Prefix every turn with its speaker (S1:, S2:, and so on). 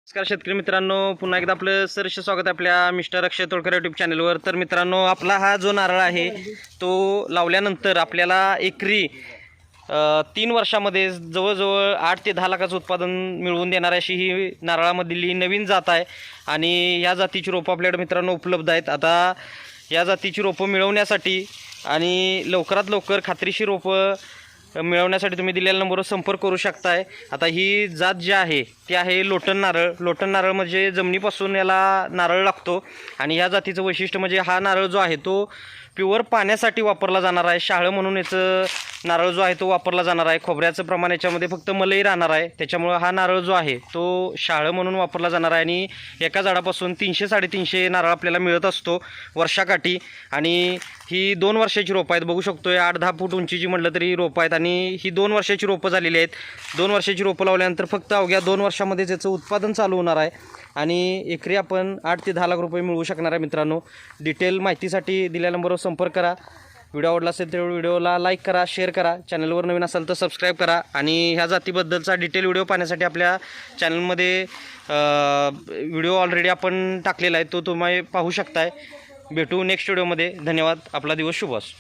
S1: नमस्कार शेतकरी मित्रांनो, पुन्हा एकदा आपलं सहर्ष स्वागत आहे आपल्या मिस्टर अक्षय तोडकर यूट्यूब चॅनलवर। तर मित्रांनो, आपला हा जो नारळ आहे तो लावल्यानंतर आपल्याला एकरी 3 वर्षामध्ये जवळजवळ 8 ते 10 लाखाचं उत्पादन मिळवून देणारी अशी ही नारळामधली नवीन जात आहे। आणि या जातीची रोपं आपल्याकडे मित्रांनो उपलब्ध आहेत। आता या जातीची रोपं मिळवण्यासाठी आणि लवकरात लवकर खात्रीशीर रोपं मिळवण्यासाठी तुम्ही दिलेल्या नंबरवर संपर्क करू शकताय। आता ही जात जी आहे ती आहे लोटन नारळ। लोटन नारळ म्हणजे जमिनीपासून याला नारळ लागतो आणि या जातीचं वैशिष्ट्य म्हणजे हा नारळ जो आहे तो प्युअर पाण्यासाठी वापरला जाणार आहे। शहाळं म्हणून याचं नारळ जो आहे तो वापरला जाणार आहे। खोबऱ्याचं प्रमाण याच्यामध्ये फक्त मलई राहणार आहे, त्याच्यामुळे हा नारळ जो आहे तो शहाळं म्हणून वापरला जाणार आहे। आणि एका झाडापासून 300-350 नारळ आपल्याला मिळत असतो वर्षाकाठी। आणि ही 2 वर्षाची रोपं आहेत, बघू शकतोय 8-10 फूट उंचीची म्हटलं तरी रोपं आहेत। आणि ही 2 वर्षाची रोपं झालेली आहेत। 2 वर्षाची रोपं लावल्यानंतर फक्त अवघ्या 2 वर्षामध्ये त्याचं उत्पादन चालू होणार आहे आणि एकरी आपण 8 ते 10 लाख रुपये मिळवू शकणार आहे। मित्रांनो, डिटेल माहितीसाठी दिलेल्या नंबरवर संपर्क करा। व्हिडिओ आवडला असेल तर व्हिडिओला लाईक करा, शेअर करा, चॅनलवर नवीन असाल तर सबस्क्राईब करा। आणि ह्या जातीबद्दलचा डिटेल व्हिडिओ पाहण्यासाठी आपल्या चॅनलमध्ये व्हिडिओ ऑलरेडी आपण टाकलेला आहे, तो तुम्ही पाहू शकताय। भेटू नेक्स्ट व्हिडिओमध्ये। धन्यवाद। आपला दिवस शुभ असो।